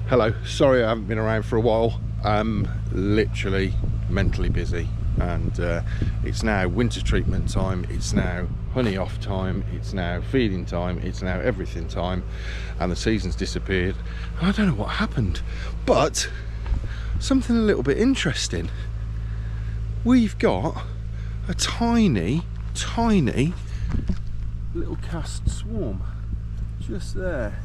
Hello, sorry I haven't been around for a while. I'm literally mentally busy, and it's now winter treatment time, it's now honey off time, it's now feeding time, it's now everything time, and the season's disappeared. And I don't know what happened, but something a little bit interesting. We've got a tiny little cast swarm just there.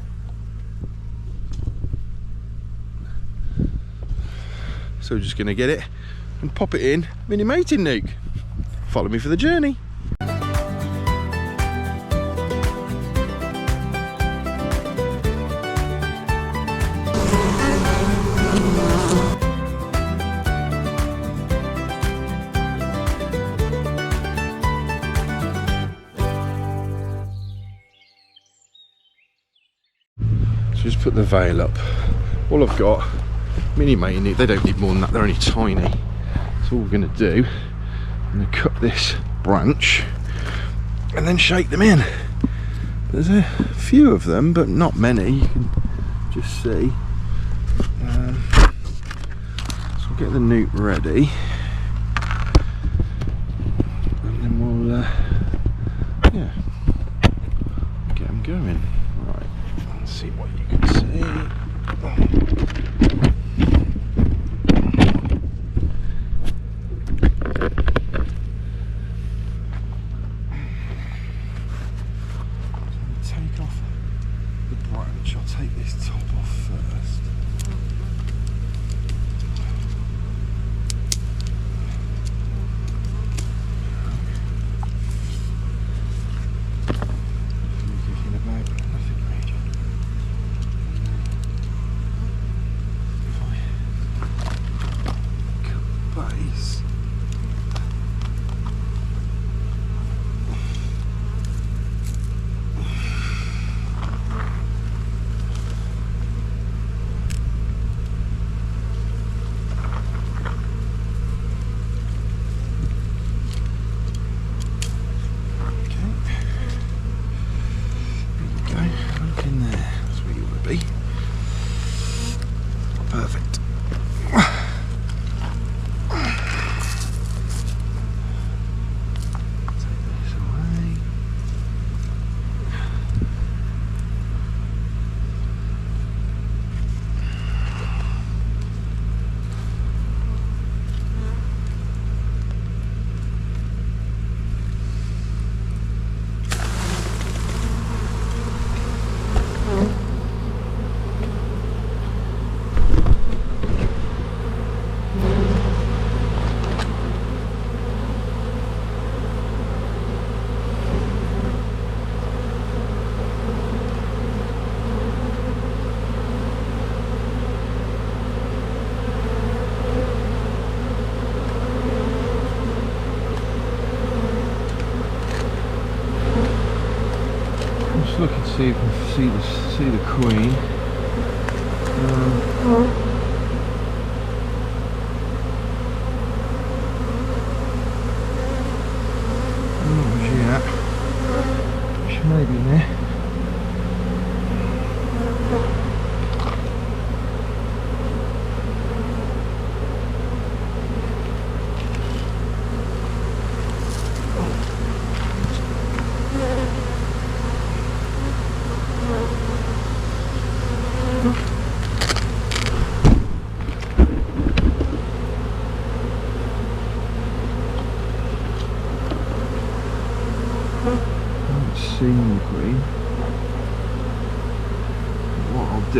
So we're just going to get it and pop it in mini mating nuke. Follow me for the journey. So just put the veil up. All I've got, mini mating nuke, they don't need more than that, they're only tiny. So all we're going to do, I'm going to cut this branch and then shake them in. There's a few of them, but not many, you can just see. So we'll get the nuke ready, and then we'll yeah, get them going. Right, let's see what you can see. Take off the branch. I'll take this top off first. Thinking about nothing major. If I cut base. Perfect. Take this away. Just look and see if you can see the queen. Where's she at? She may be there. Seen the queen. What I'll do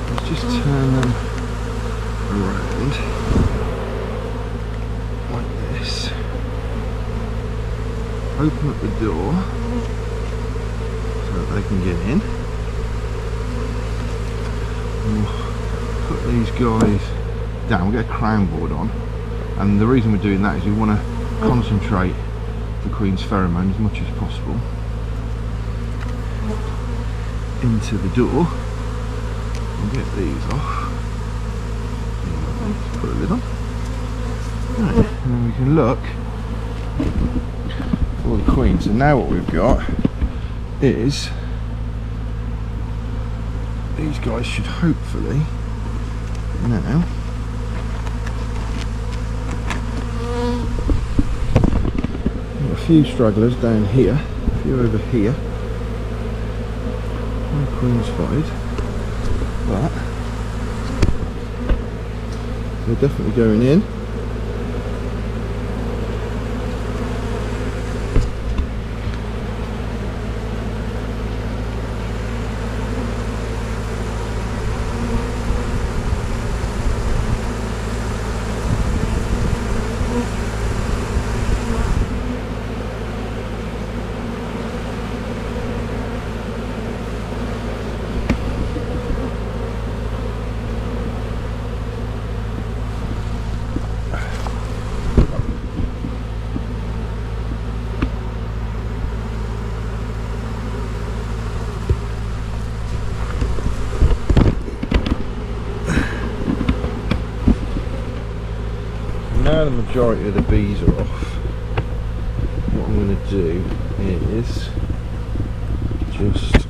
is just turn them around like this, open up the door so that they can get in, and we'll put these guys down. We'll get a crown board on, and the reason we're doing that is we want to concentrate the queen's pheromone as much as possible into the door. We'll get these off. Let's put a lid on. Right. And then we can look for the queen. So now what we've got is these guys should hopefully now a few stragglers down here, a few over here. No queen spotted, but they're definitely going in. Now the majority of the bees are off, what I'm going to do is just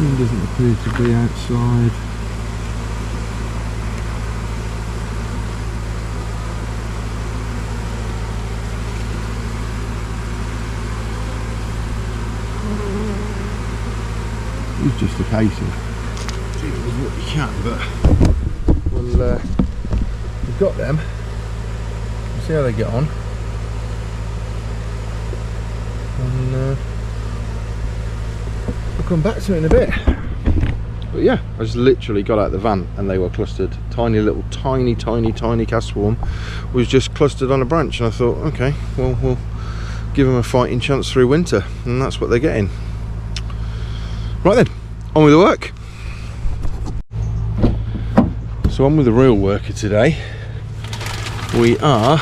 wind doesn't appear to be outside. It's just a case of dealing with what you can, but we've got them. We'll see how they get on. And I'll come back to it in a bit. But yeah, I just literally got out the van and they were clustered. Tiny little tiny cast swarm was just clustered on a branch, and I thought, okay, well, we'll give them a fighting chance through winter, and that's what they're getting. Right then, on with the work. So on with the real worker today. We are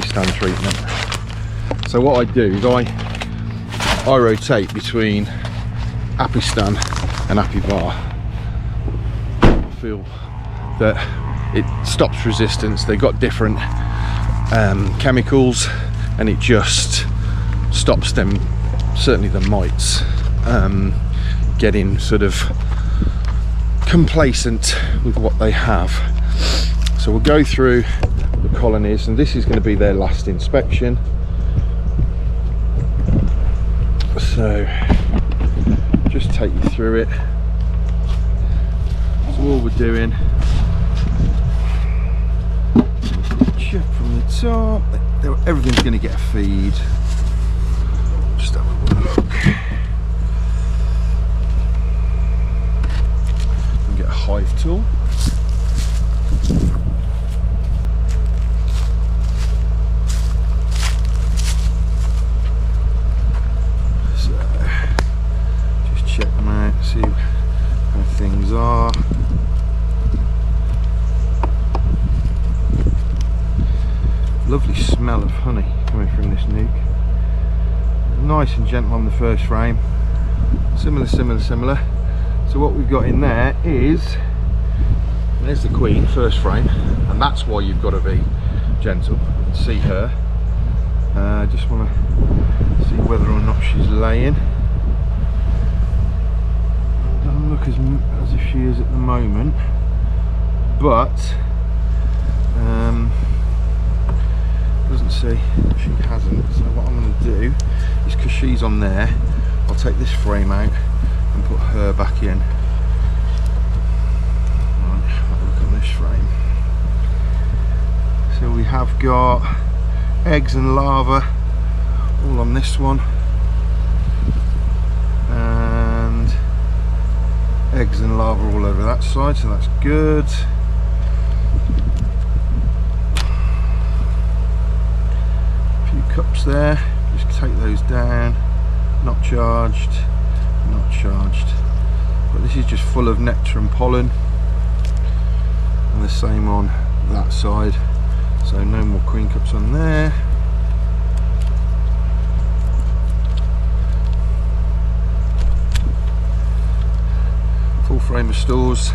stand treatment. So what I do is I rotate between Apistan and Apivar. I feel that it stops resistance. They've got different chemicals, and it just stops them, certainly the mites, getting sort of complacent with what they have. So we'll go through the colonies, and this is going to be their last inspection. So just take you through it. So all we're doing, check from the top, everything's going to get a feed. Just have a look. And get a hive tool. See how things are. Lovely smell of honey coming from this nuke. Nice and gentle on the first frame. Similar. So what we've got in there is, there's the queen, first frame, and that's why you've got to be gentle. You can see her. I just want to see whether or not she's laying. Doesn't look as if she is at the moment, but doesn't say she hasn't. So what I'm going to do is, because she's on there, I'll take this frame out and put her back in. Right. have got eggs and larvae all on this one, and eggs and larvae all over that side, so that's good. A few cups there, just take those down. Not charged, not charged, but this is just full of nectar and pollen, and the same on that side, so no more queen cups on there. Full frame of stores.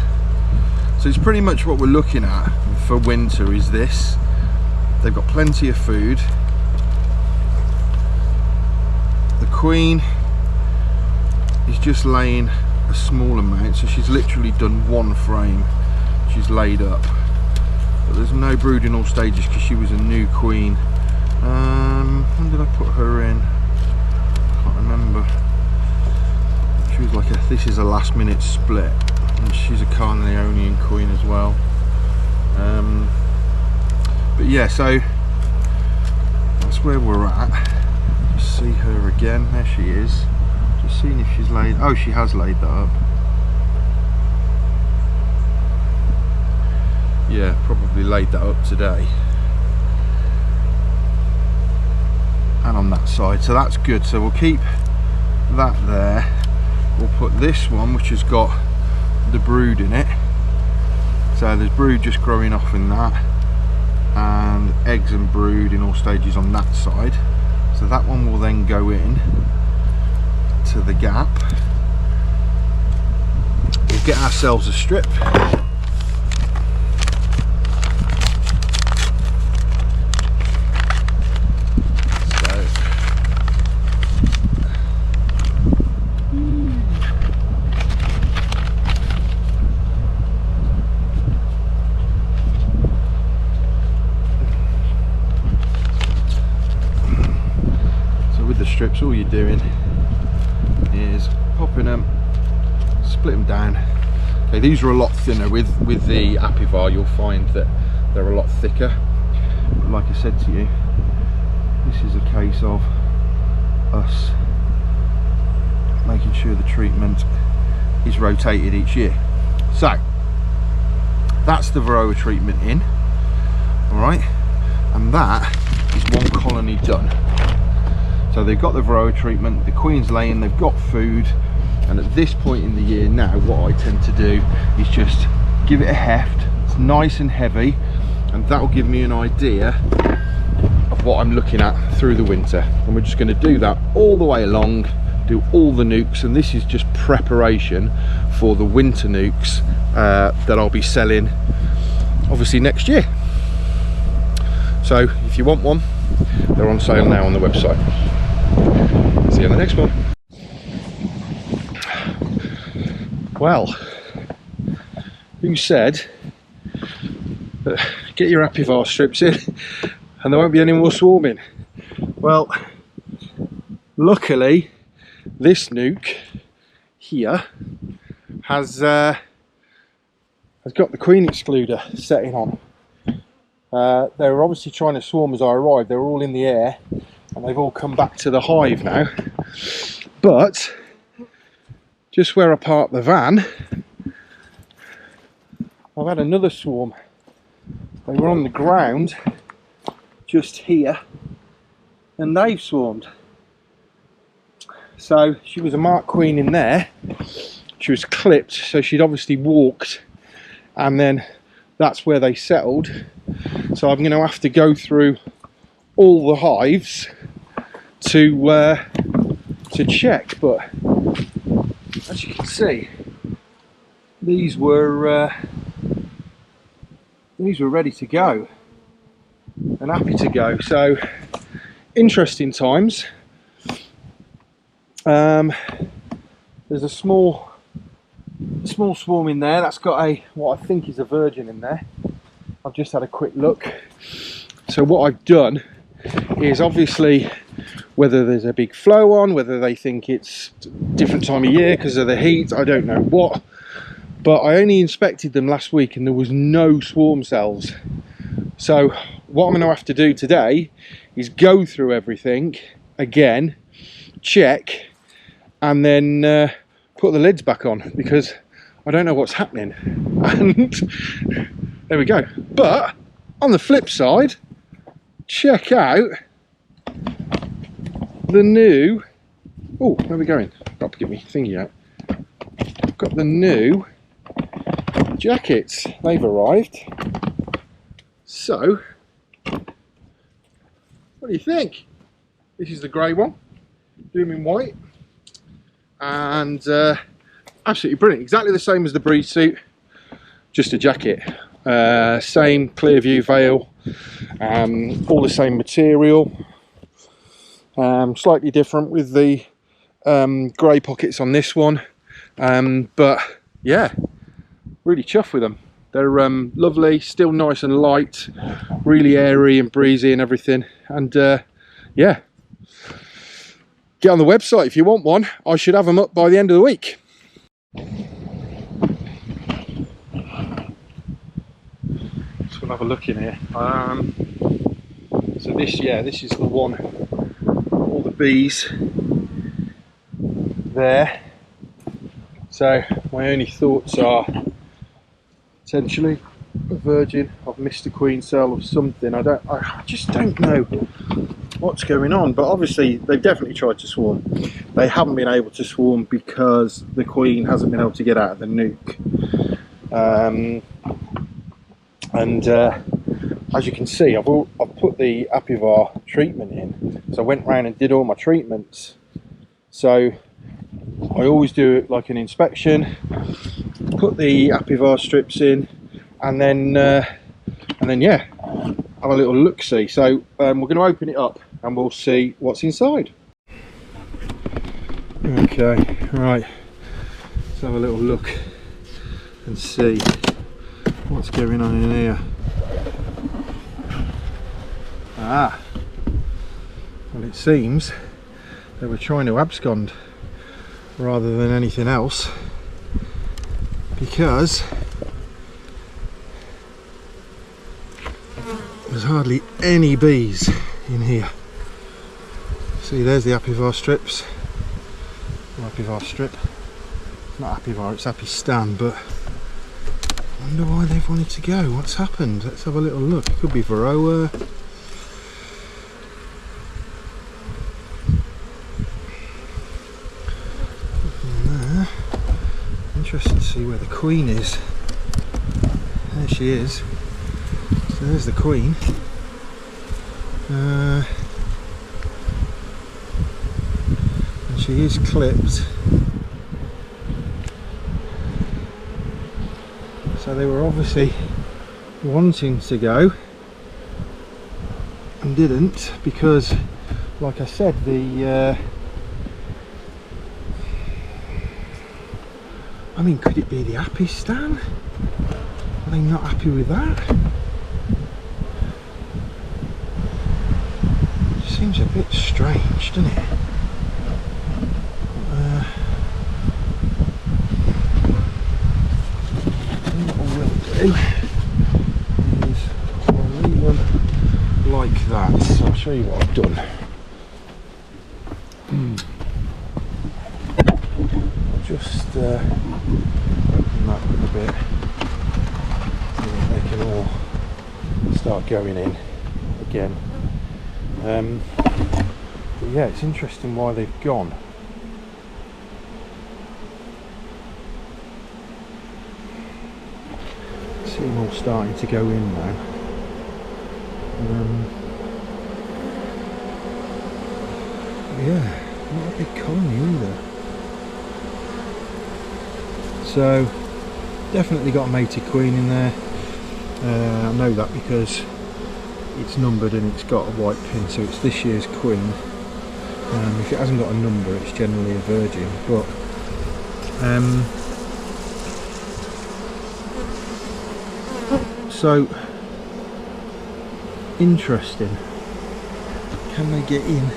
So it's pretty much what we're looking at for winter is this. They've got plenty of food. The queen is just laying a small amount, so she's literally done one frame. She's laid up, but there's no brood in all stages because she was a new queen. When did I put her in? Can't remember. She was like this is a last minute split, and she's a Carnionian queen as well. But yeah, so that's where we're at. Just see her again. There she is. Just seeing if she's laid. Oh, she has laid that up. Yeah, probably laid that up today. And on that side, so that's good. So we'll keep that there. We'll put this one, which has got the brood in it. So there's brood just growing off in that, and eggs and brood in all stages on that side. So that one will then go in to the gap. We'll get ourselves a strip. Strips, all you're doing is popping them, split them down. Okay, these are a lot thinner. With the apiary you'll find that they're a lot thicker, but like I said to you, this is a case of us making sure the treatment is rotated each year. So that's the Varroa treatment in, all right, and that is one colony done. So they've got the Varroa treatment, the queen's laying, they've got food, and at this point in the year now, what I tend to do is just give it a heft. It's nice and heavy, and that will give me an idea of what I'm looking at through the winter. And we're just going to do that all the way along, do all the nukes, and this is just preparation for the winter nukes that I'll be selling obviously next year. So if you want one, they're on sale now on the website. See you on the next one. Well, who said get your apiary strips in and there won't be any more swarming? Well, luckily this nuke here has got the queen excluder setting on. They were obviously trying to swarm as I arrived. They were all in the air and they've all come back to the hive now. But just where I parked the van, I've had another swarm. They were on the ground just here and they've swarmed. So she was a marked queen in there. She was clipped, so she'd obviously walked, and then that's where they settled. So I'm going to have to go through all the hives to check, but as you can see, these were ready to go and happy to go. So interesting times. There's a small swarm in there that's got what I think is a virgin in there. I've just had a quick look. So what I've done is, obviously, whether there's a big flow on, whether they think it's a different time of year because of the heat, I don't know what, but I only inspected them last week and there was no swarm cells. So what I'm going to have to do today is go through everything again, check, and then put the lids back on, because I don't know what's happening. And there we go. But on the flip side, check out the new, oh, where are we going? Got to get my thingy out. Got the new jackets. They've arrived. So, what do you think? This is the grey one, blooming white, and absolutely brilliant. Exactly the same as the breed suit, just a jacket. Same clear view veil, all the same material, slightly different with the grey pockets on this one, but yeah, really chuffed with them. They're lovely, still nice and light, really airy and breezy and everything. And yeah, get on the website if you want one. I should have them up by the end of the week. So we'll have a look in here. So this is the one, all the bees there. So my only thoughts are potentially a virgin. I've missed a queen cell or something. I just don't know what's going on, but obviously they've definitely tried to swarm. They haven't been able to swarm because the queen hasn't been able to get out of the nuke. As you can see, I've put the apivar treatment in, so I went round and did all my treatments. So I always do like an inspection, put the apivar strips in, and then yeah, have a little look see. So we're going to open it up and we'll see what's inside. Okay, right, let's have a little look and see what's going on in here. Well, it seems they were trying to abscond rather than anything else, because there's hardly any bees in here. See, there's the apivar strips. Apivar strip. Not apivar, it's apistan, but I wonder why they've wanted to go. What's happened? Let's have a little look. It could be Varroa. Interesting to see where the queen is. There she is. So there's the queen. And she is clipped. So they were obviously wanting to go and didn't, because like I said, the I mean, could it be the apistan? Are they not happy with that? It seems a bit strange, doesn't it? What I will do is I'll leave them like that. So I'll show you what I've done. Just open that a bit so that they can all start going in again. But yeah, it's interesting why they've gone. See them all starting to go in now. Yeah, not a big colony either. So definitely got a mated queen in there. I know that because it's numbered and it's got a white pin, so it's this year's queen. If it hasn't got a number, it's generally a virgin. But so interesting. Can they get in?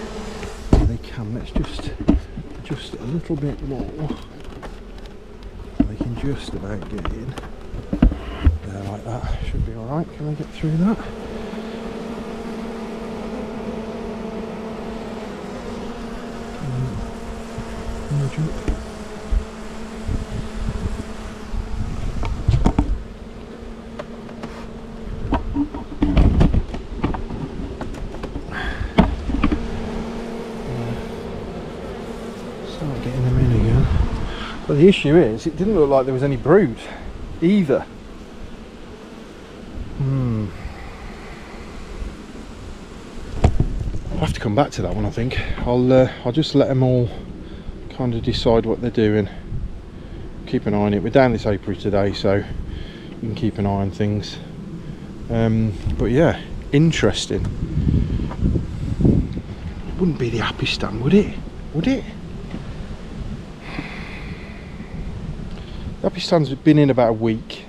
Yeah, they can. Let's just adjust it a little bit more. They can just about get in there like that. Should be alright. Can I get through that? jump. Start getting them in again. But the issue is, it didn't look like there was any brood either. I'll have to come back to that one, I think. I'll just let them all kind of decide what they're doing. Keep an eye on it. We're down this apiary today, so you can keep an eye on things. But yeah, interesting. It wouldn't be the happy stand, would it? Would it? The happy stand's been in about a week.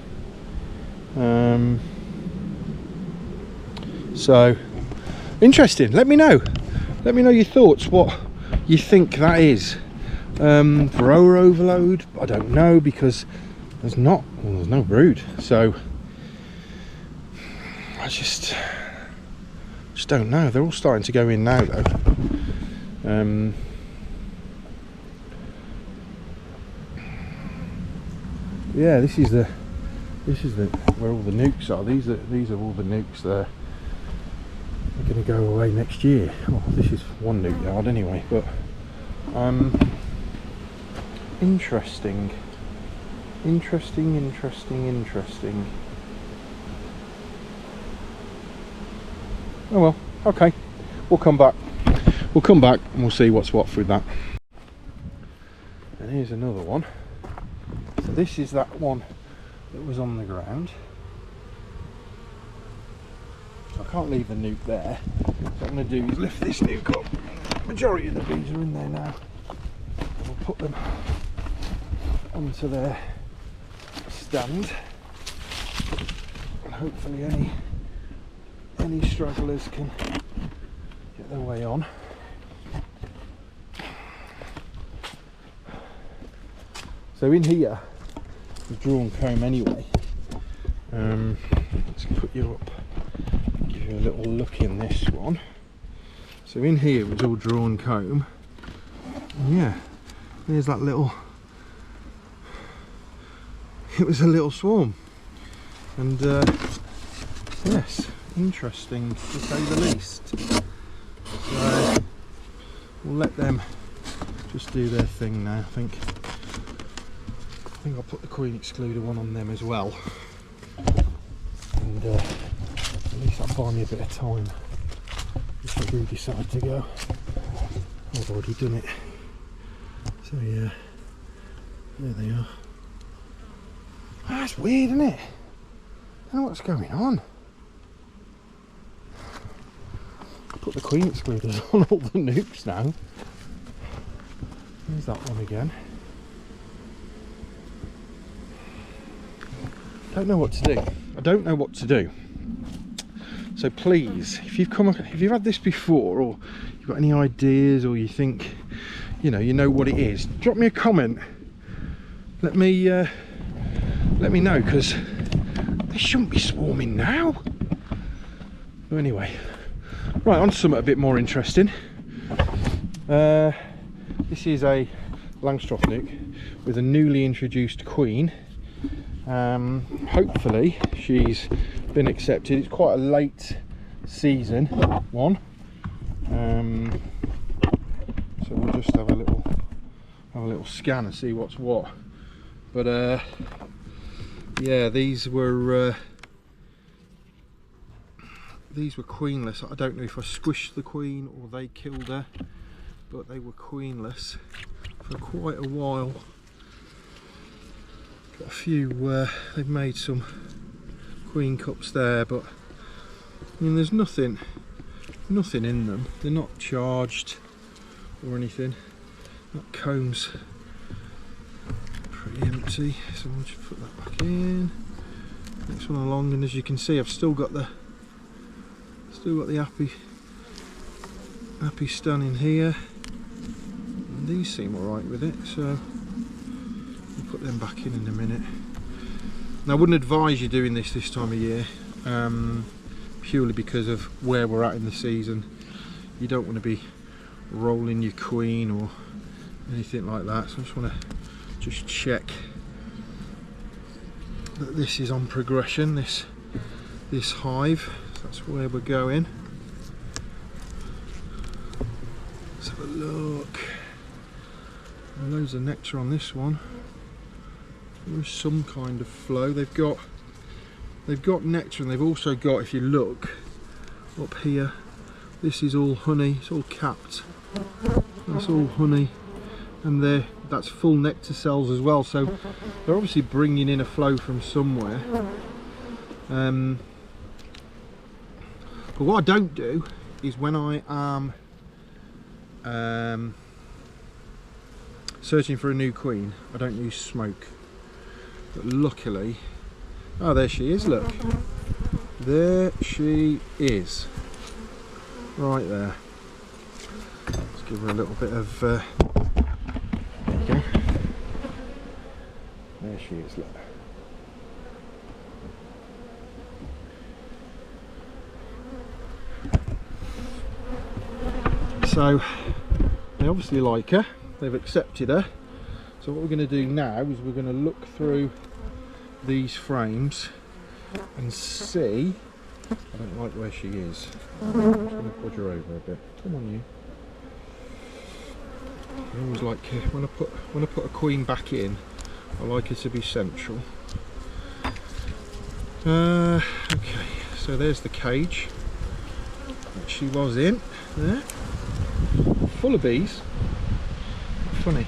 So interesting. Let me know your thoughts, what you think that is. Varroa overload, I don't know, because there's no brood, so I just don't know. They're all starting to go in now though. Yeah, this is where all the nukes are. These are all the nukes there. They're going to go away next year. Well, this is one nuke yard anyway, but interesting. Oh well, okay, we'll come back and we'll see what's what through that. And here's another one. So this is that one that was on the ground. So I can't leave the nuke there. So what I'm going to do is lift this nuke up. The majority of the bees are in there now. And we'll put them onto their stand. And hopefully any stragglers can get their way on. So in here, the drawn comb anyway. Let's put you up, give you a little look in this one. So in here was all drawn comb. And yeah, there's that little, it was a little swarm. And yes, interesting to say the least. So we'll let them just do their thing now, I think. I think I'll put the queen excluder one on them as well, and at least that'll buy me a bit of time if I do decide to go. I've already done it, so yeah, there they are. Oh, that's weird, isn't it? I don't know what's going on. I'll put the queen excluders on all the nukes now. There's that one again. I don't know what to do. I don't know what to do. So please, if you've had this before, or you've got any ideas, or you think, you know what it is, drop me a comment. Let me know, because they shouldn't be swarming now. But anyway, right, on to something a bit more interesting. This is a Langstroth nuke with a newly introduced queen. Hopefully she's been accepted. It's quite a late season one, so we'll just have a little scan and see what's what. But yeah, these were queenless. I don't know if I squished the queen or they killed her, but they were queenless for quite a while. Got a few, they've made some queen cups there, but I mean there's nothing in them. They're not charged or anything. That comb's pretty empty, so I'll just put that back in. Next one along, and as you can see, I've still got the happy stun in here, and these seem alright with it, so we'll put them back in a minute. Now I wouldn't advise you doing this time of year, purely because of where we're at in the season. You don't want to be rolling your queen or anything like that. So I just want to just check that this is on progression, this hive. So that's where we're going. Let's have a look. Loads of nectar on this one. There's some kind of flow. They've got nectar, and they've also got, if you look up here, this is all honey. It's all capped. That's all honey, and that's full nectar cells as well. So they're obviously bringing in a flow from somewhere. But what I don't do is when I am searching for a new queen, I don't use smoke. But luckily, oh, there she is, look. There she is. Right there. Let's give her a little bit of, there you go. There she is, look. So, they obviously like her. They've accepted her. So what we're going to do now is we're going to look through these frames and see. I don't like where she is. I'm just going to push her over a bit. Come on, you. I always like when I put a queen back in, I like her to be central. Okay, so there's the cage that she was in there, full of bees. Funny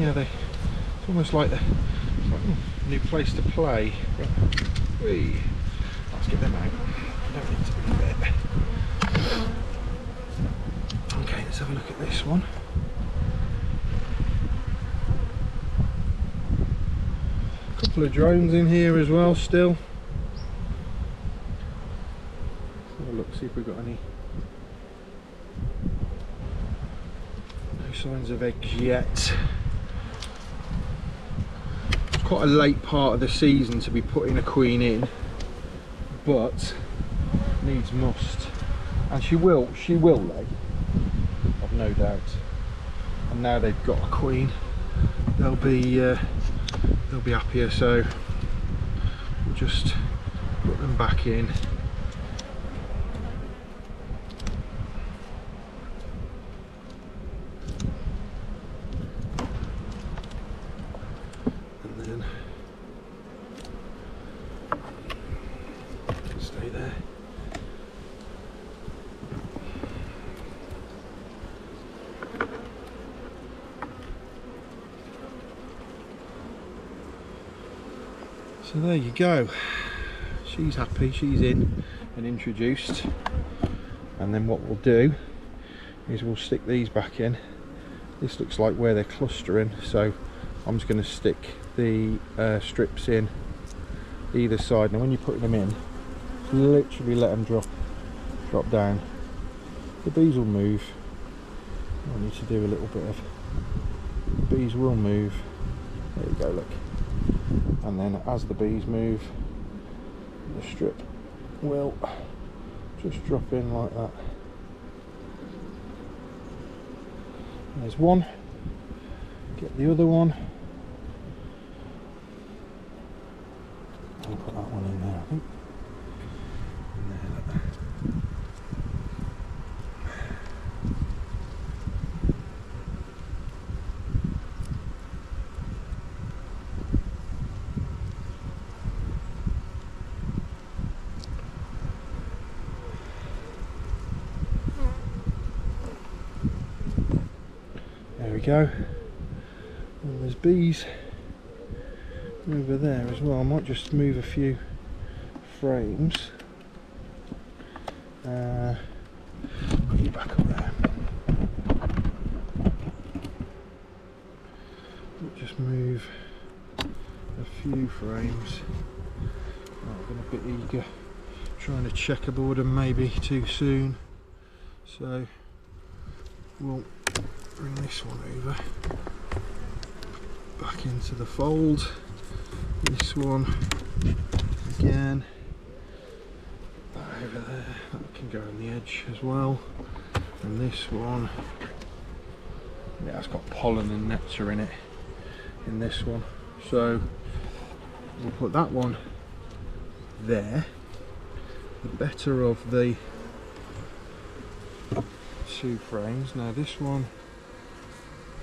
how it's almost like a new place to play. Whee. Let's get them out. Don't need to be there. Okay, let's have a look at this one. A couple of drones in here as well still. Let's have a look, see if we've got any. No signs of eggs yet. It's quite a late part of the season to be putting a queen in, but needs must, and she will lay, I've no doubt. And now they've got a queen, they'll be happier. So we'll just put them back in. So there you go, she's happy, she's in and introduced. And then what we'll do is we'll stick these back in. This looks like where they're clustering, so I'm just going to stick the strips in either side. Now when you're putting them in, literally let them drop down. The bees will move. I need to do a little bit of, the bees will move. There you go, look. And then as the bees move, the strip will just drop in like that. There's one. Get the other one. I'll put that one in there, I think. In there, look. There we go. And there's bees over there as well. I might just move a few frames. Put you back up there. I'll just move a few frames. I've been a bit eager, trying to checkerboard them maybe too soon. So we'll bring this one over, back into the fold. This one again, that over there, that can go on the edge as well. And this one Yeah, it's got pollen and nectar in it, in this one. So we'll put that one there. The better of the two frames. Now this one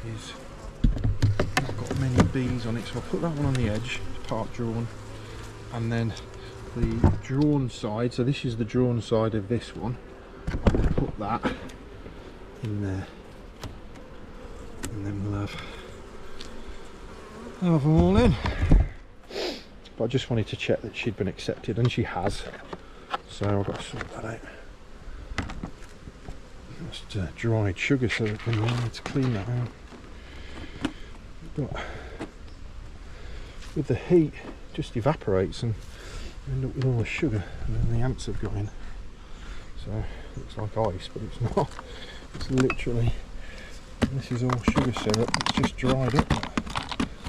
is got many bees on it, so I'll put that one on the edge, part drawn, and then the drawn side, so this is the drawn side of this one, I'll put that in there, and then we'll have them all in. But I just wanted to check that she'd been accepted, and she has, so I've got to sort that out. Just dried sugar, so I need to clean that out. But with the heat, it just evaporates and you end up with all the sugar, and then the ants have got in. So it looks like ice, but it's not. It's literally, this is all sugar syrup. It's just dried up.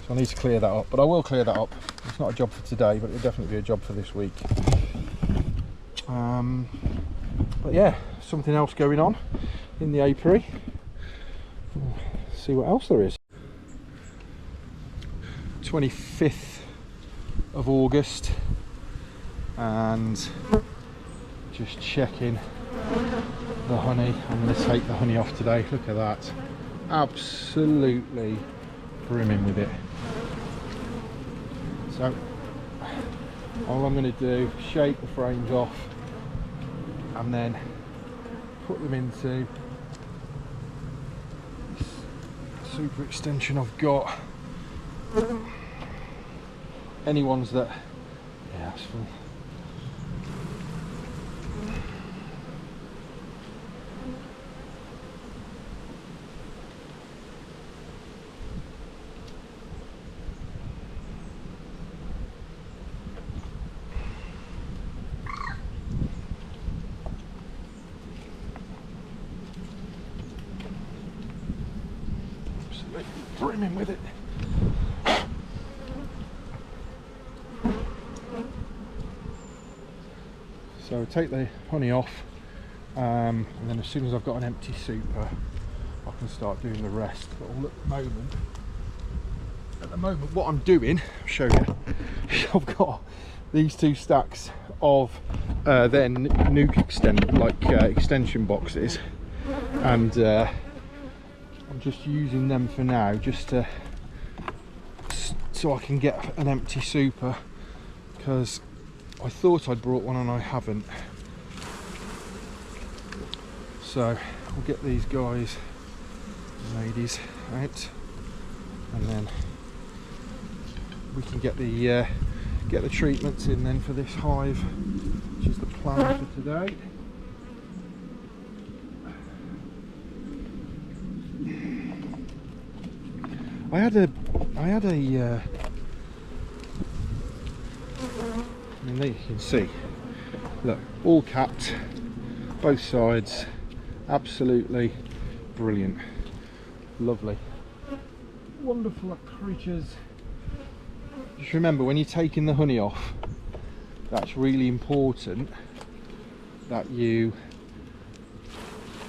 So I need to clear that up, but I will clear that up. It's not a job for today, but it'll definitely be a job for this week. But yeah, something else going on in the apiary. We'll see what else there is. 25th of August, and just checking the honey. I'm going to take the honey off today. Look at that, absolutely brimming with it. So all I'm going to do, shake the frames off and then put them into this super extension I've got. Any ones that, yeah, that's full. Absolutely brimming with it. So take the honey off, and then as soon as I've got an empty super, I can start doing the rest. But at the moment what I'm doing, I'll show you, I've got these two stacks of their nuke extension boxes, and I'm just using them for now, just to, so I can get an empty super, because I thought I'd brought one and I haven't. So we'll get these guys and ladies out, and then we can get the treatments in then for this hive, which is the plan for today. I had a I mean, there you can see, look, all capped, both sides, absolutely brilliant, lovely, wonderful creatures. Just remember, when you're taking the honey off, that's really important that you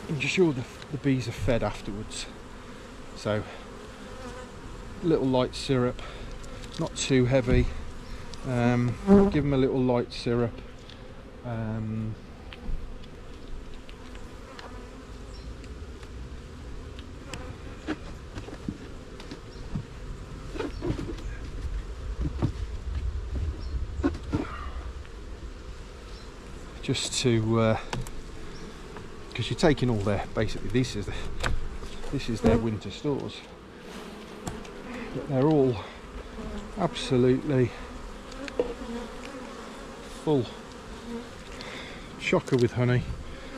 ensure the bees are fed afterwards. So little light syrup, not too heavy. Give them a little light syrup. Just to, because you're taking all their, basically this is their winter stores. But they're all absolutely full. Chocker with honey.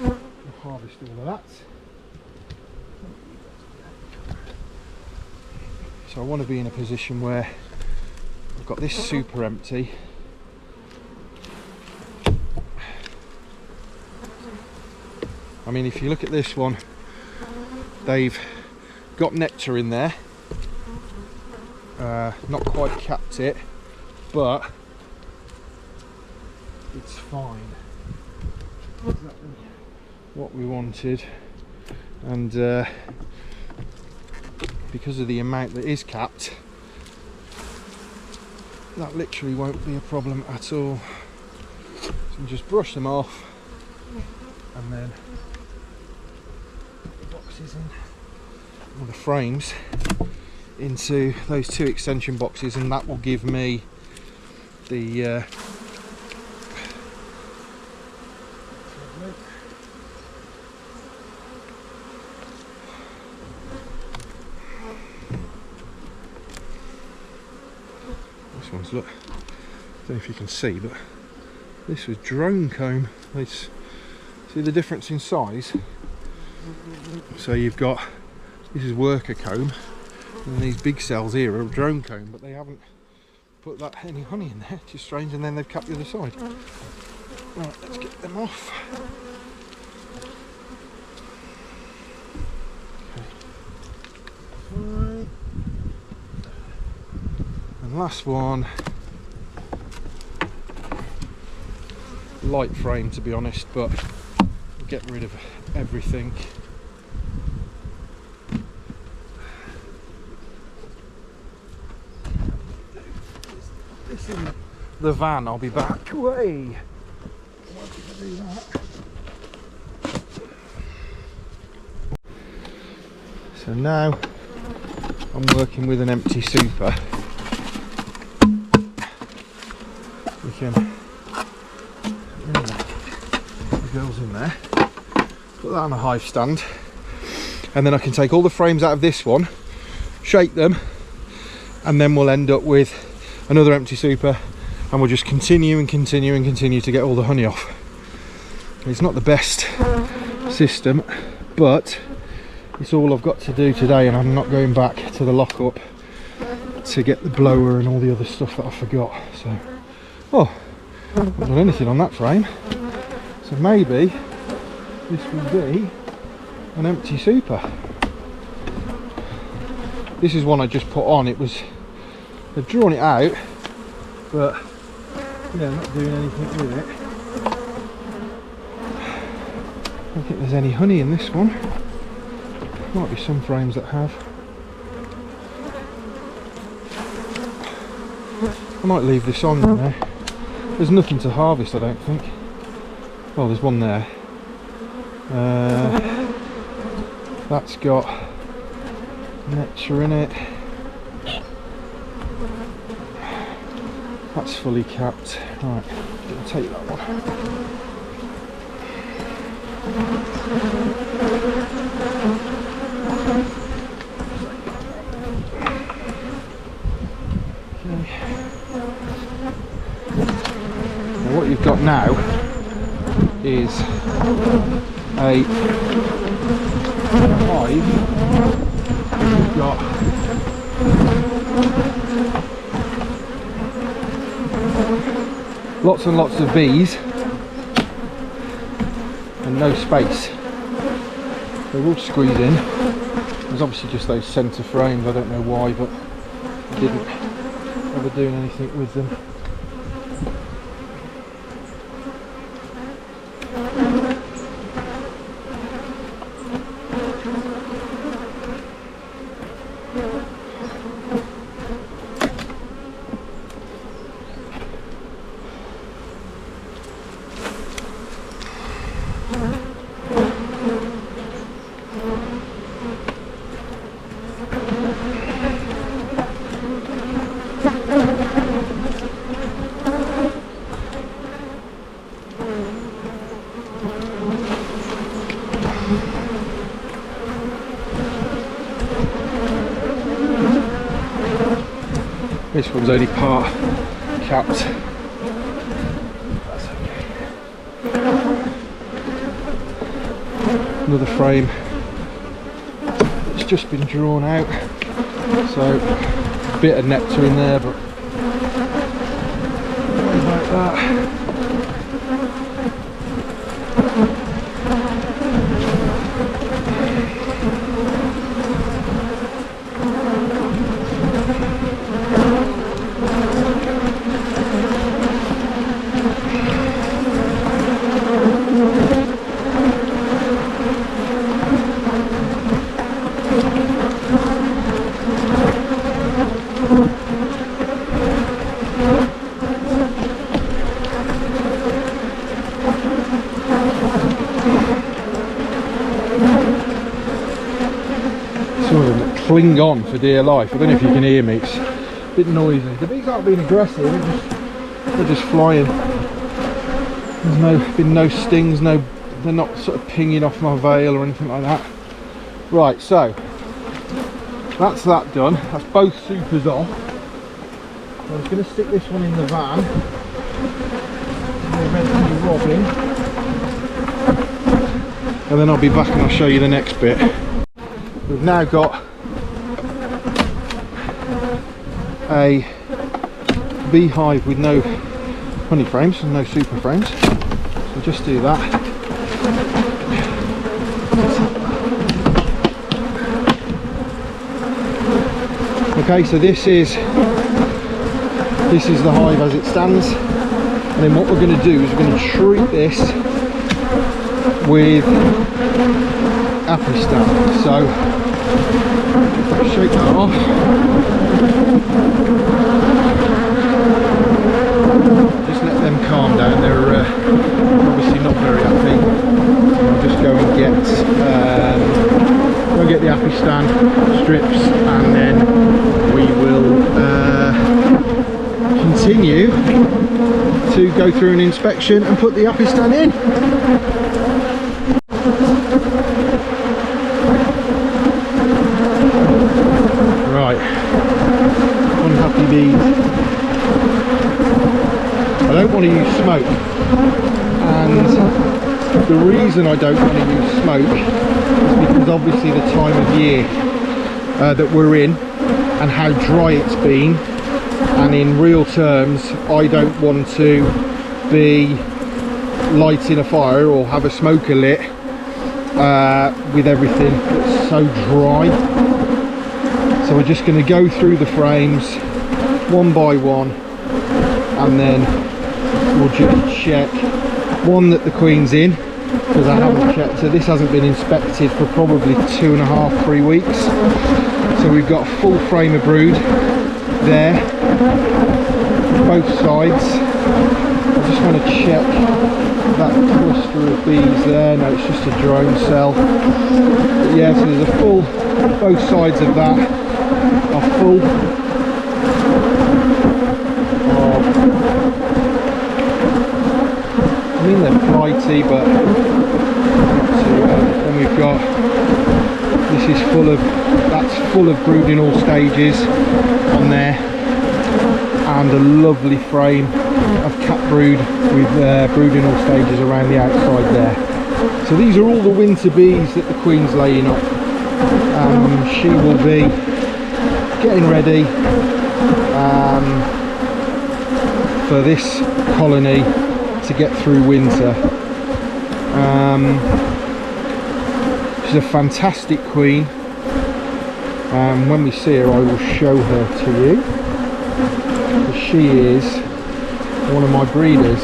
We'll harvest all of that. So I want to be in a position where I've got this super empty. I mean, if you look at this one, they've got nectar in there. Not quite capped it, but it's fine. Exactly what we wanted, and because of the amount that is capped, that literally won't be a problem at all. So you just brush them off and then put the boxes in, or the frames into those 2 extension boxes, and that will give me the look, I don't know if you can see, but this was drone comb. See the difference in size? So you've got, this is worker comb, and these big cells here are drone comb, but they haven't put that any honey in there, which is strange, and then they've capped the other side. Right, let's get them off. Okay. And last one, light frame to be honest, but we'll get rid of everything. This is the van, I'll be back. Way. So now I'm working with an empty super. We can bring the girls in there, put that on a hive stand, and then I can take all the frames out of this one, shake them, and then we'll end up with another empty super, and we'll just continue and continue and continue to get all the honey off. It's not the best system, but it's all I've got to do today, and I'm not going back to the lockup to get the blower and all the other stuff that I forgot. So, oh, I haven't done anything on that frame, so maybe this will be an empty super. This is one I just put on. It was, they've drawn it out, but yeah, not doing anything with it. I don't think there's any honey in this one. Might be some frames that have. I might leave this on there. There's nothing to harvest, I don't think. Oh, there's one there. That's got nectar in it. That's fully capped. Right, I'll take that one. Okay. Now what you've got now is a hive. You've got lots and lots of bees and no space. They will squeeze in. There's obviously just those centre frames, I don't know why, but I didn't bother doing anything with them. This one's only part capped. That's okay. Another frame. It's just been drawn out, so a bit of nectar in there, but like that. cling on for dear life. I don't know if you can hear me, it's a bit noisy. The bees aren't being aggressive, they're just flying. There's been no stings, they're not sort of pinging off my veil or anything like that. Right, so that's that done. That's both supers on. I'm just going to stick this one in the van. Eventually robbing. And then I'll be back and I'll show you the next bit. We've now got a beehive with no honey frames and no super frames. So just do that. Okay, so this is the hive as it stands, and then what we're going to do is we're going to treat this with apistan. So shake that off. Just let them calm down. They're obviously not very happy. I'll just go and get the apistan strips, and then we will continue to go through an inspection and put the apistan in. Right, unhappy bees. I don't want to use smoke, and the reason I don't want to use smoke is because obviously the time of year that we're in and how dry it's been, and in real terms I don't want to be lighting a fire or have a smoker lit with everything that's so dry. So we're just going to go through the frames one by one, and then we'll just check one that the queen's in, because I haven't checked, so this hasn't been inspected for probably 2.5–3 weeks. So we've got a full frame of brood there, both sides. I just want to check that cluster of bees there. No, it's just a drone cell. But yeah, so there's a full, both sides of that are full of, I mean they're flighty, but not too bad. Then we've got, this is full of, that's full of brood in all stages on there, and a lovely frame of cat brood with brood in all stages around the outside there. So these are all the winter bees that the queen's laying up. She will be getting ready for this colony to get through winter. She's a fantastic queen. When we see her, I will show her to you. She is one of my breeders.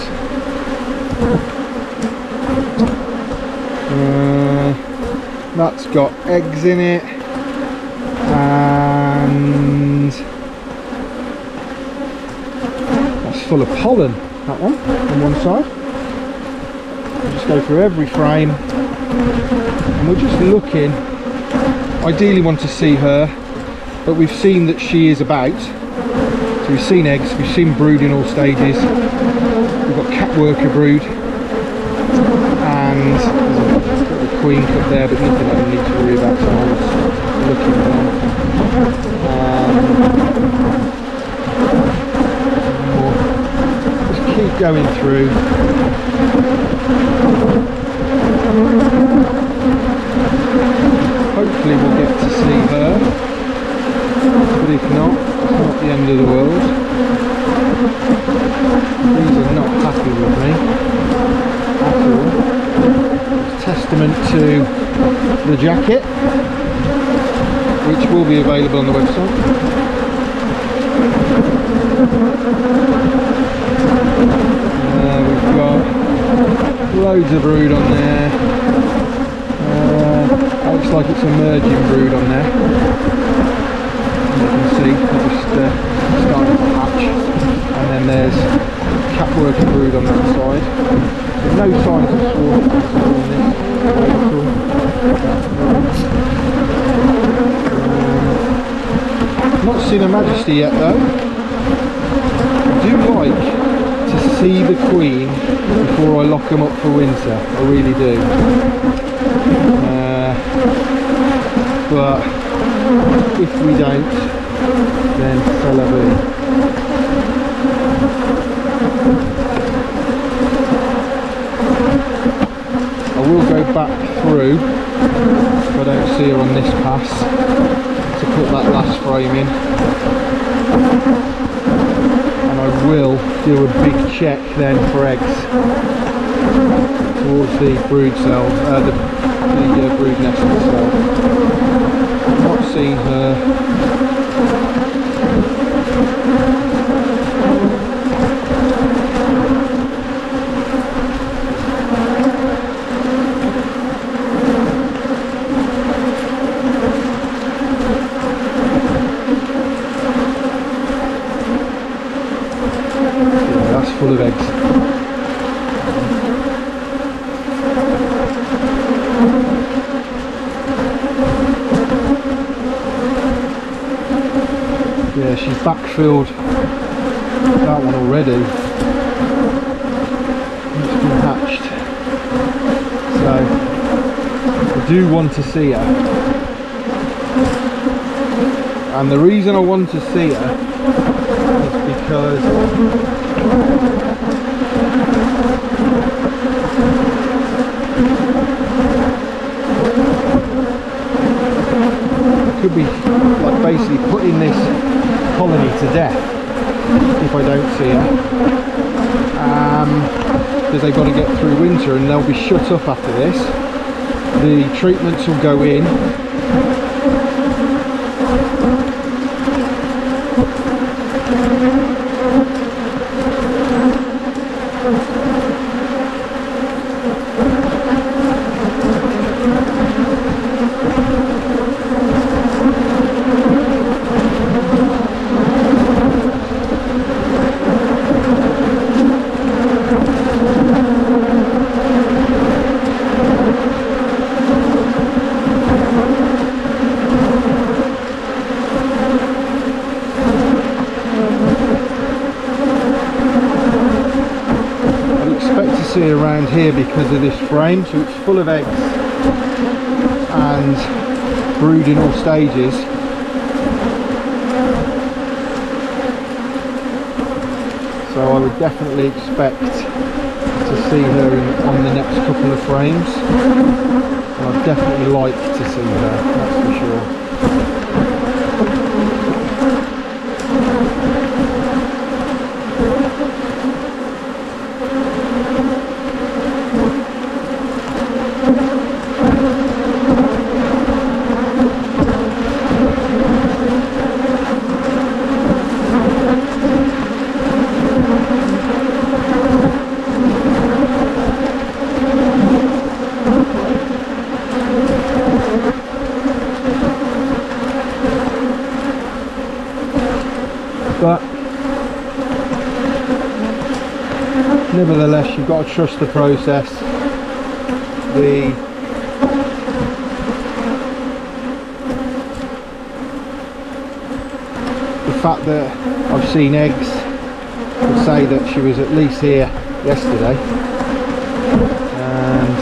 That's got eggs in it, and that's full of pollen, that one, on one side. We'll just go through every frame, and we're just looking. Ideally want to see her, but we've seen that she is about. So we've seen eggs, we've seen brood in all stages, we've got cat worker brood, and there's a queen cup there, but nothing that we need to worry about, so I was looking there. Just keep going through. Hopefully we'll get to see her, but if not, it's not the end of the world. These are not happy with me at all. It's testament to the jacket, which will be available on the website. We've got loads of brood on there. Looks like it's emerging brood on there. As you can see, they're just starting to hatch. And then there's cat worker brood on that side. There's no signs of swarming on this. not seen Her Majesty yet though. I do like to see the Queen before I lock them up for winter. I really do. But if we don't, then c'est la vie. I will go back through if I don't see her on this pass to put that last frame in, and I will do a big check then for eggs towards the brood cell, the brood nest itself. I've not seen her. Full of eggs. Yeah, she's backfilled that one already. It's been hatched. So I do want to see her. And the reason I want to see her is because could be like basically putting this colony to death if I don't see her, because they've got to get through winter and they'll be shut up after this. The treatments will go in, around here because of this frame, so it's full of eggs and brood in all stages. So I would definitely expect to see her on the next couple of frames, and I'd definitely like to see her, that's for sure. But nevertheless, you've got to trust the process. The fact that I've seen eggs would say that she was at least here yesterday, and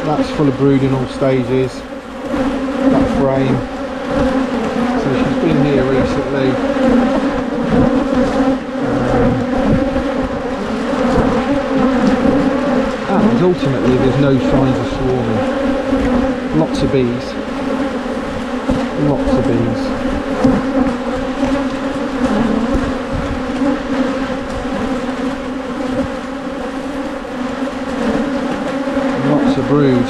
that's full of brood in all stages, that frame. So she's been here recently, and ultimately there's no signs of swarming. Lots of bees, lots of bees. Lots of brood.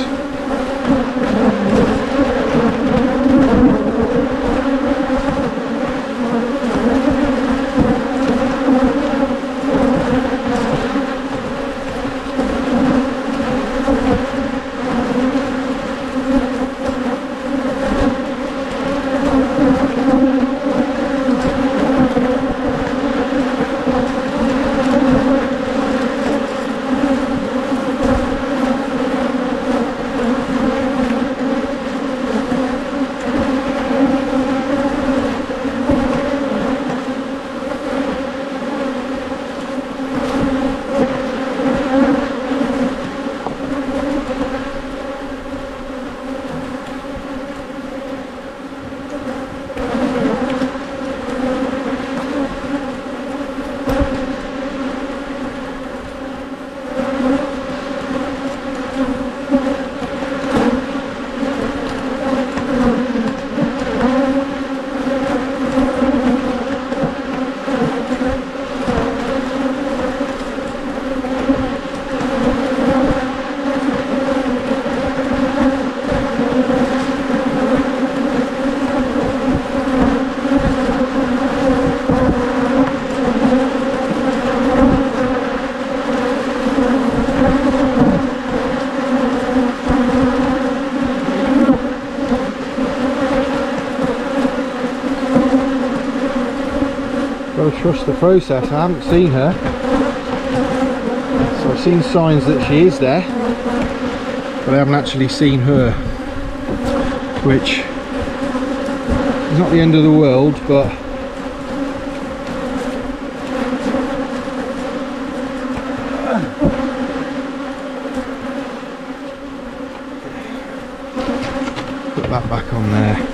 trust the process. I haven't seen her, so I've seen signs that she is there, but I haven't actually seen her, which is not the end of the world, but put that back on there.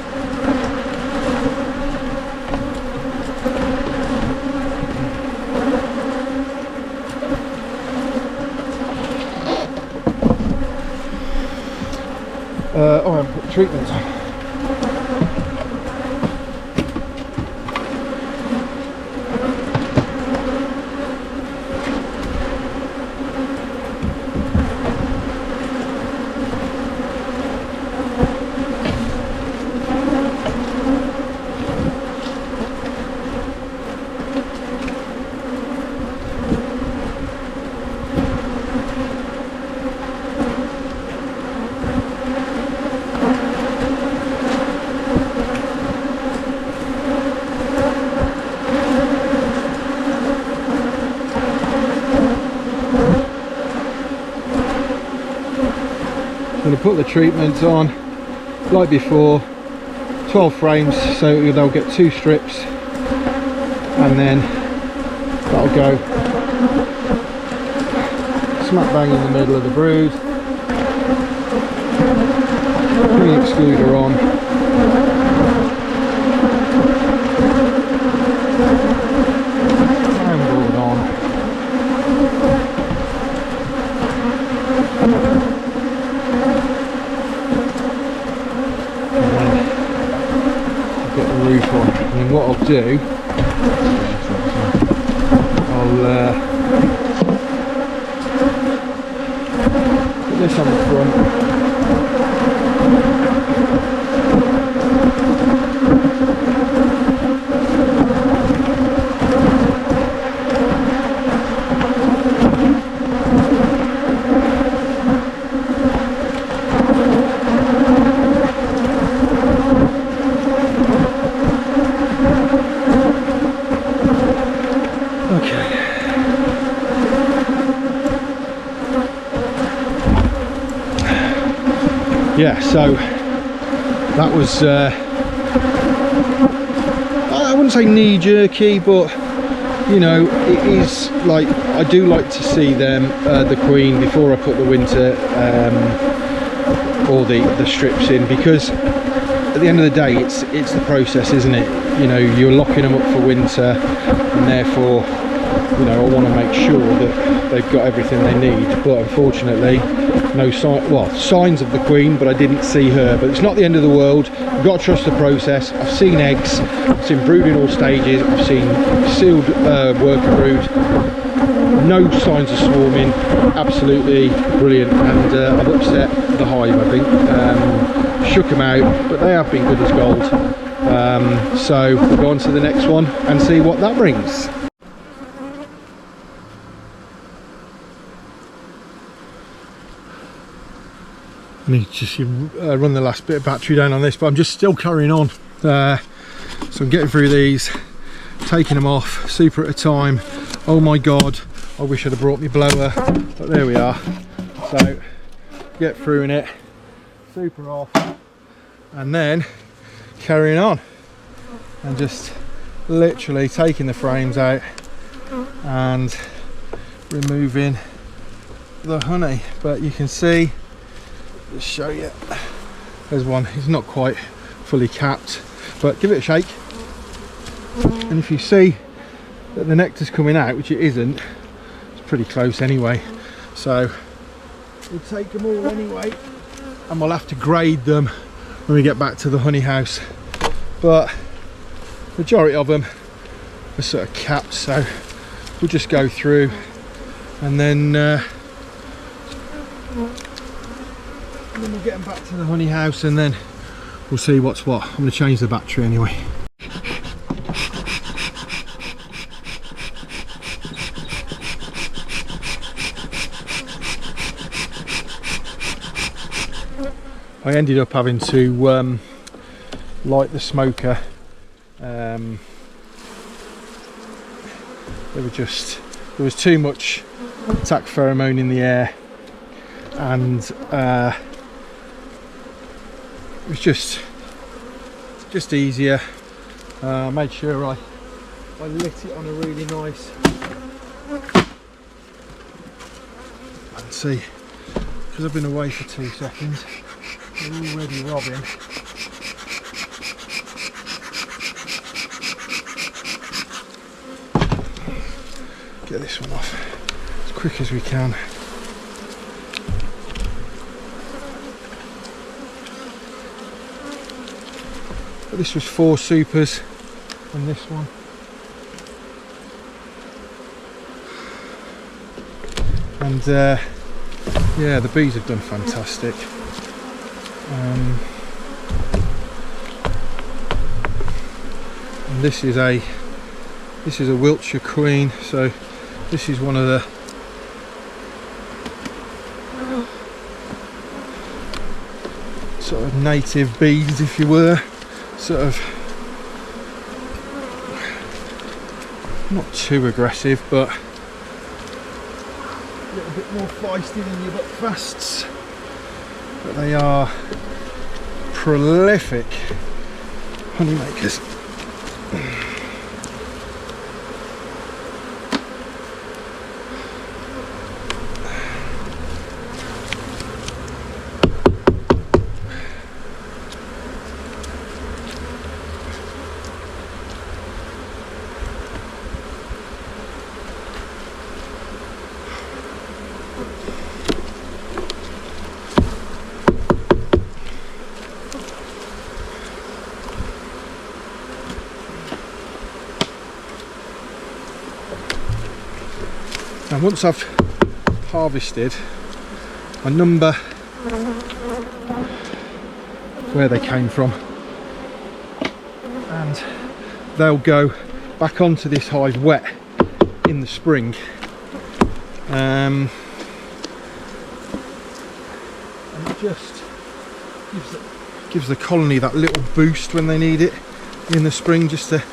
Oh, I haven't put the treatments on. I'm going to put the treatments on like before, 12 frames, so they'll get 2 strips, and then that'll go smack bang in the middle of the brood. Put the excluder on, and board on. Roof on, and then what I'll do, I'll put this on the front, yeah, so that was I wouldn't say knee-jerky, but you know, it is like, I do like to see them, the queen, before I put the winter or the strips in, because at the end of the day it's the process, isn't it? You know, you're locking them up for winter, and therefore, you know, I want to make sure that they've got everything they need. But unfortunately, no signs of the queen, but I didn't see her. But it's not the end of the world. You've got to trust the process. I've seen eggs, I've seen brood in all stages, I've seen sealed worker brood, no signs of swarming, absolutely brilliant. And I've upset the hive, I think, shook them out, but they have been good as gold. So we'll go on to the next one and see what that brings. I need to just run the last bit of battery down on this, but I'm just still carrying on. So I'm getting through these, taking them off, super at a time. Oh my god, I wish I'd have brought my blower, but there we are. So get through in it, super off, and then carrying on and just literally taking the frames out and removing the honey. But you can see, let's show you, there's one, he's not quite fully capped, but give it a shake, and if you see that the nectar's coming out, which it isn't, it's pretty close anyway, so we'll take them all anyway, and we'll have to grade them when we get back to the honey house. But majority of them are sort of capped, so we'll just go through and then we'll get them back to the honey house, and then we'll see what's what. I'm going to change the battery anyway. I ended up having to light the smoker there was too much attack pheromone in the air, and it was just easier. I made sure I lit it on a really nice, and see, because I've been away for 2 seconds, they're already robbing. Get this one off as quick as we can. But this was 4 supers and this one. And yeah, the bees have done fantastic. And this is a Wiltshire queen, so this is one of the sort of native bees, if you were, sort of not too aggressive, but a little bit more feisty than your buckfasts. But they are prolific honey makers. Now once I've harvested, I number where they came from, and they'll go back onto this hive wet in the spring. And it just gives the colony that little boost when they need it in the spring, just to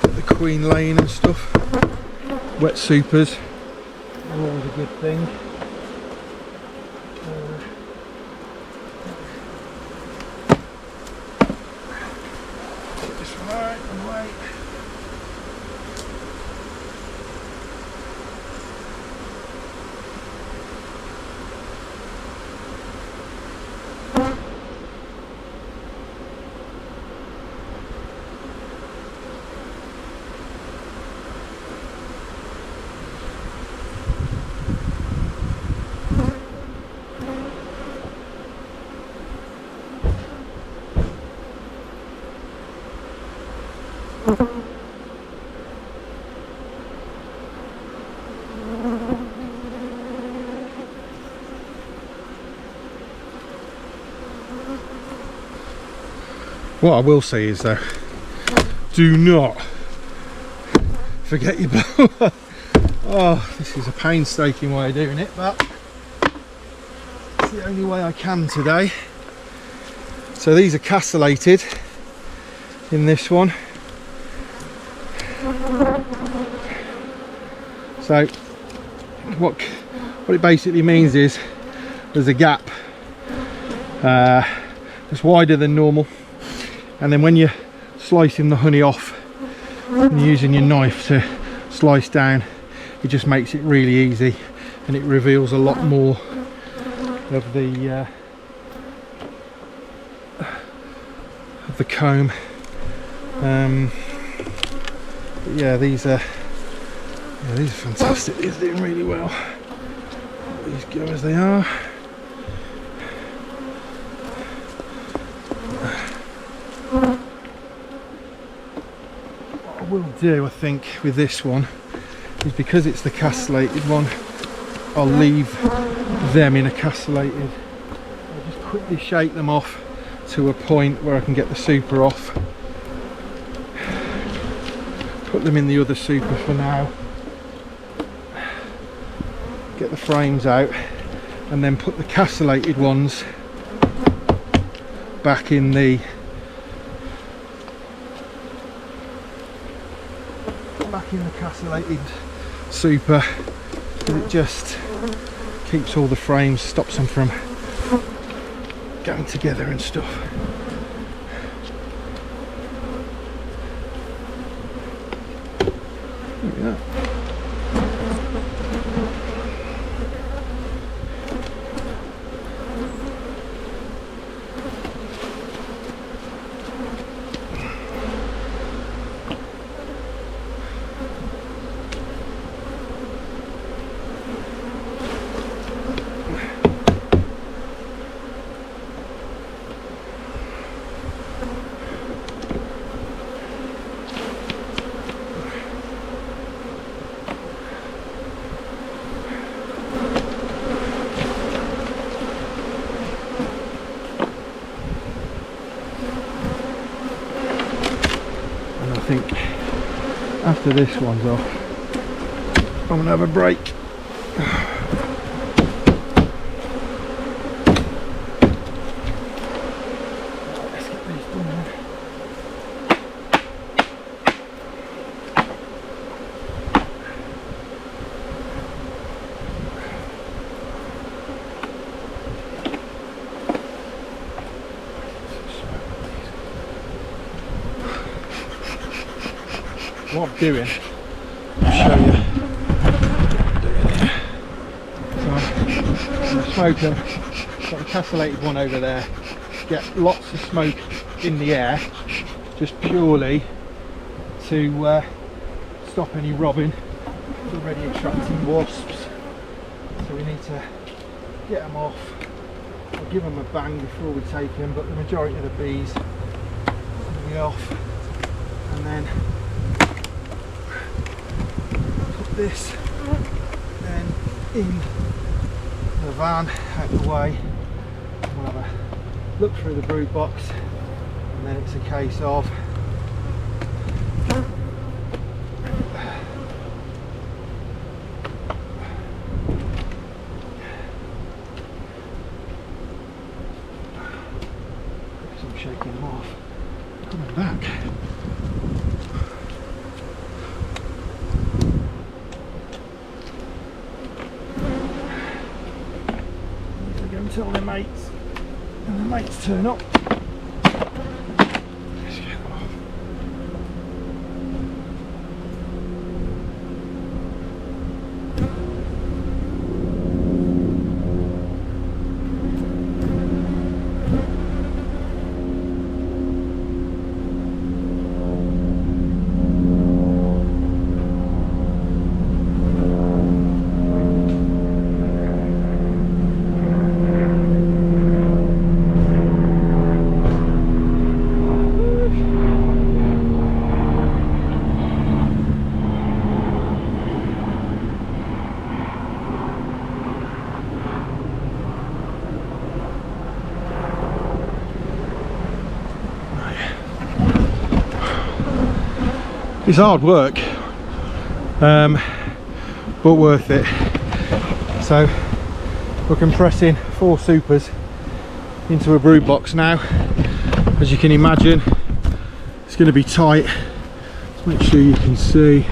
get the queen laying and stuff. Wet supers are always a good thing. Put this one out and wait. What I will say is though, do not forget your blower. Oh, this is a painstaking way of doing it, but it's the only way I can today. So these are castellated in this one. So what it basically means is there's a gap that's wider than normal, and then when you're slicing the honey off and using your knife to slice down, it just makes it really easy, and it reveals a lot more of the comb. But yeah, these are fantastic. These are doing really well. These go as they are. What I will do, I think, with this one is, because it's the castellated one, I'll leave them in a castellated. I'll just quickly shake them off to a point where I can get the super off. Put them in the other super for now. Get the frames out, and then put the castellated ones back in the castellated super. It just keeps all the frames, stops them from going together and stuff. Look at that. I think after this one's off, I'm gonna have a break. Let's get these done. What I'm doing, I'll show you. So I'm smoking, got a castellated one over there, get lots of smoke in the air, just purely to stop any robbing. It's already attracting wasps, so we need to get them off. I'll give them a bang before we take them, but the majority of the bees will be off, and then this then in the van out the way. We'll have a look through the brood box, and then it's a case of some shaking them off, coming back. Until the mates and the mates turn up. Let's get them off. It's hard work, but worth it. So we're compressing 4 supers into a brood box now. As you can imagine, it's going to be tight. Let's make sure you can see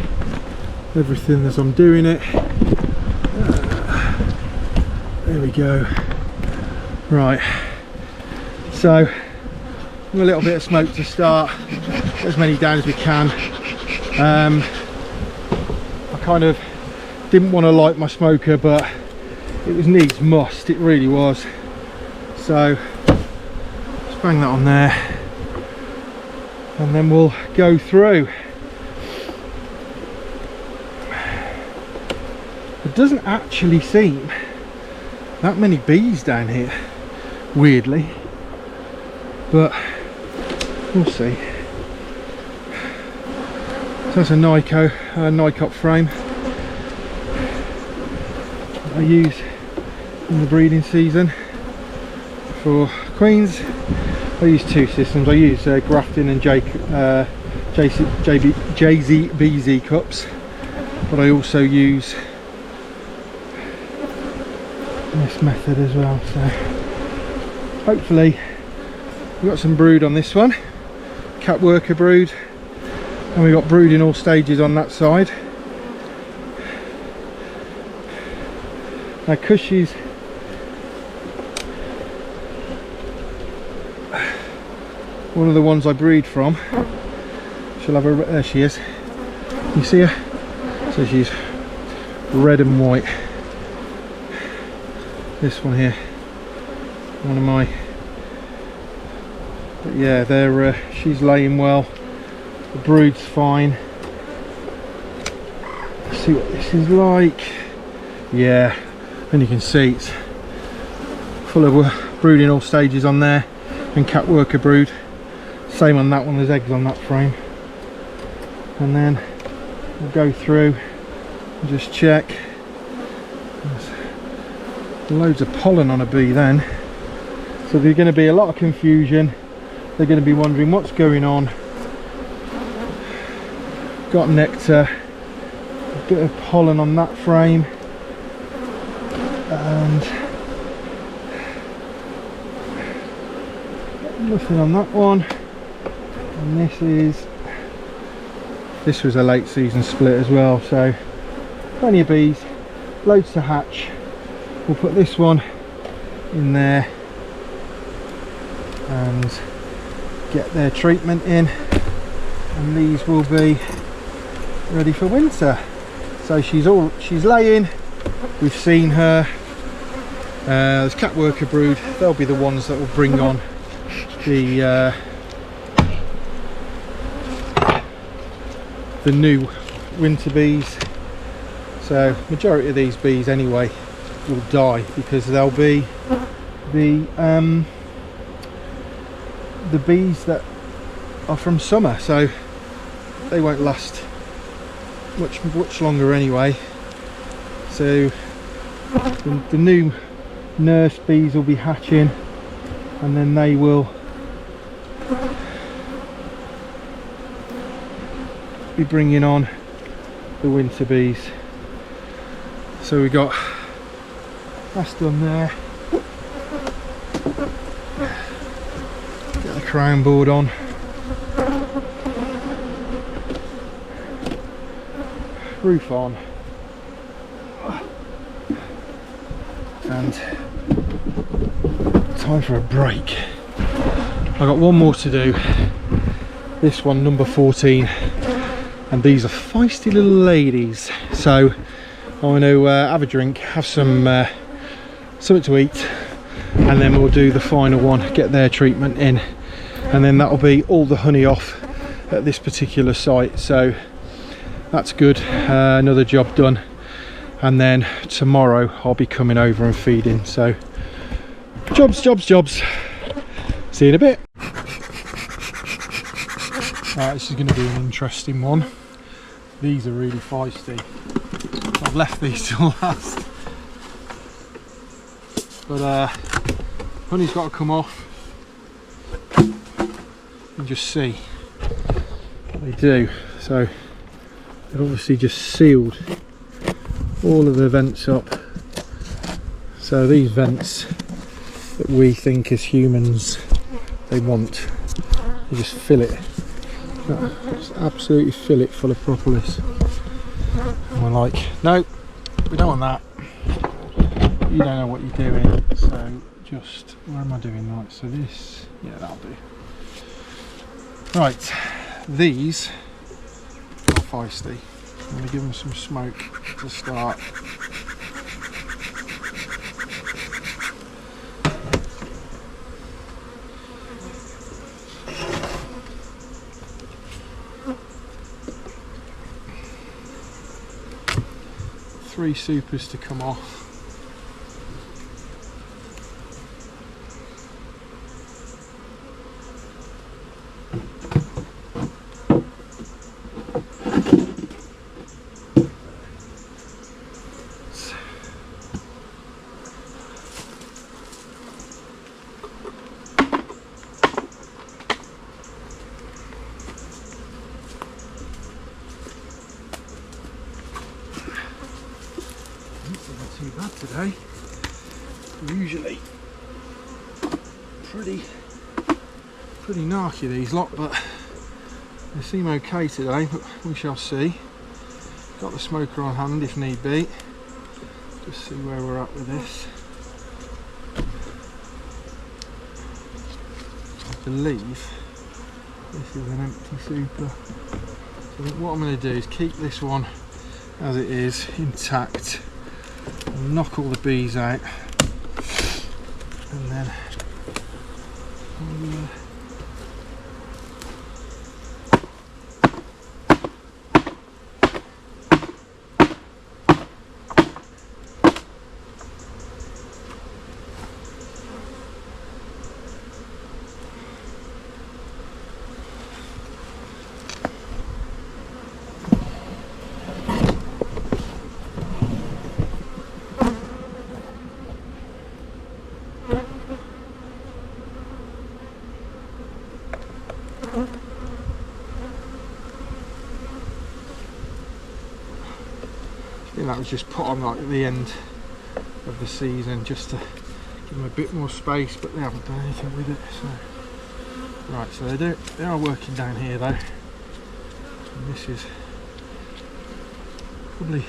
everything as I'm doing it. There we go. Right, so a little bit of smoke to start, get as many down as we can. I kind of didn't want to light my smoker, but it was needs must, it really was. So just bang that on there, and then we'll go through. There doesn't actually seem that many bees down here, weirdly, but we'll see. So that's a Nycop frame I use in the breeding season for queens. I use 2 systems. I use Grafton and JZBZ cups, but I also use this method as well. So hopefully we've got some brood on this one, cat worker brood, and we've got brood in all stages on that side. Now, because she's one of the ones I breed from, she'll have a, there she is, you see her? So she's red and white. This one here, one of my, but yeah, they're she's laying well, the brood's fine. Let's see what this is like. Yeah, and you can see it's full of brood in all stages on there, and cat worker brood. Same on that one, there's eggs on that frame. And then we'll go through and just check. There's loads of pollen on a bee then, so there's going to be a lot of confusion. They're going to be wondering what's going on. Got nectar, a bit of pollen on that frame, and nothing on that one. And this was a late season split as well, so plenty of bees, loads to hatch. We'll put this one in there and get their treatment in, and these will be ready for winter. So she's laying, we've seen her. There's cat worker brood, they'll be the ones that will bring on the new winter bees. So majority of these bees anyway will die, because they'll be the bees that are from summer, so they won't last much longer anyway. So the new nurse bees will be hatching, and then they will be bringing on the winter bees. So we got that's done there. Get the crown board on. Roof on. And time for a break. I've got one more to do. This one, number 14. And these are feisty little ladies. So I want to have a drink, have some something to eat, and then we'll do the final one, get their treatment in, and then that'll be all the honey off at this particular site. So that's good, another job done. And then tomorrow I'll be coming over and feeding. So jobs. See you in a bit. Right, this is going to be an interesting one. These are really feisty. I've left these till last, but honey's got to come off. You just see what they do. So they've obviously just sealed all of the vents up. So these vents that we think as humans they want, they just fill it. Just absolutely fill it full of propolis. And we're like, no, we don't want that. You don't know what you're doing. So just, where am I doing? Right, so this, yeah, that'll do. Right, these are feisty. I'm going to give them some smoke to start. Three supers to come off. Too bad today. Usually pretty narky these lot, but they seem okay today, but we shall see. Got the smoker on hand if need be. Just see where we're at with this. I believe this is an empty super. So I think what I'm going to do is keep this one as it is, intact, and knock all the bees out, and then I think that was just put on like at the end of the season just to give them a bit more space, but they haven't done anything with it. So right, so they are working down here though, and this is probably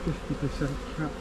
50% capped.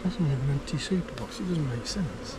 Doesn't have an empty super box, it doesn't make sense.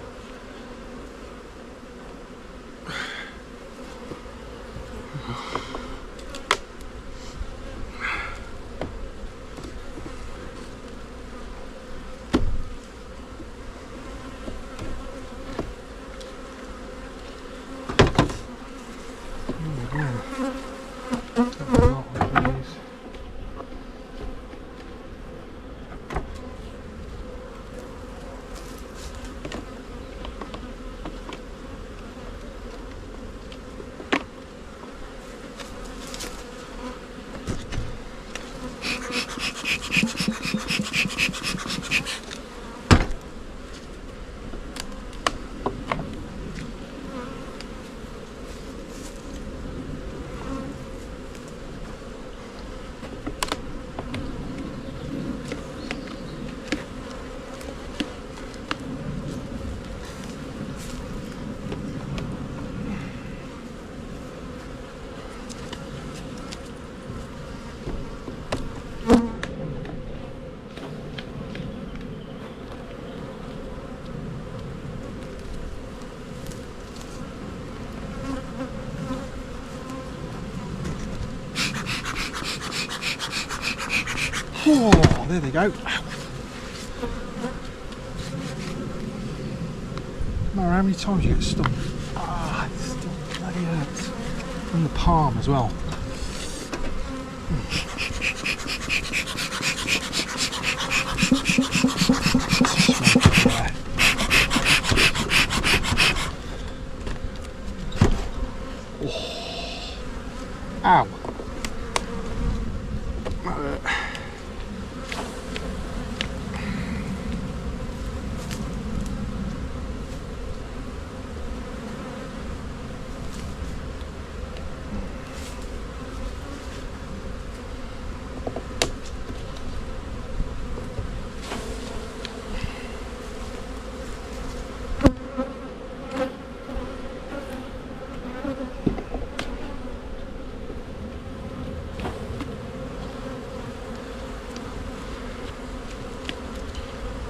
Oh, there they go. No matter how many times you get stung. Ah, it still bloody hurts. And the palm as well. Oh. Ow.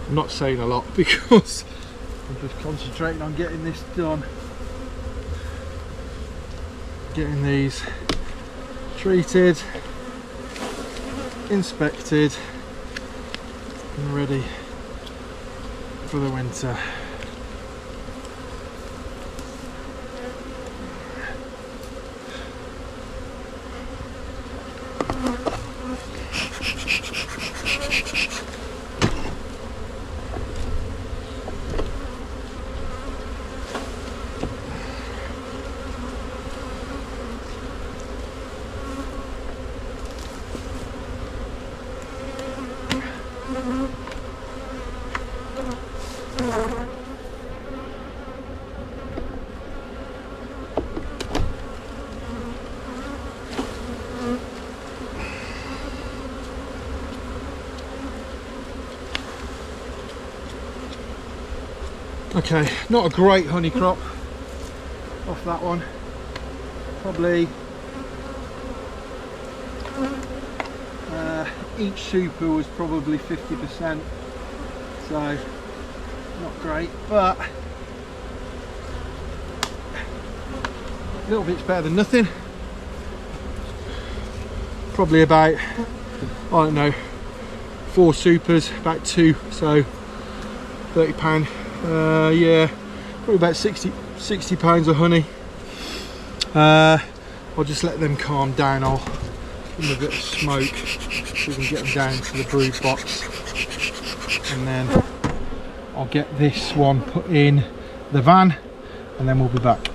I'm not saying a lot because I'm just concentrating on getting this done. Getting these treated, inspected and ready for the winter. Okay, not a great honey crop off that one. Probably each super was probably 50%, so not great, but a little bit's better than nothing. Probably about, I don't know, 4 supers, about 2, so £30. Yeah, probably about 60 pounds of honey. I'll just let them calm down. I'll give them a bit of smoke so we can get them down to the brood box, and then I'll get this one put in the van and then we'll be back.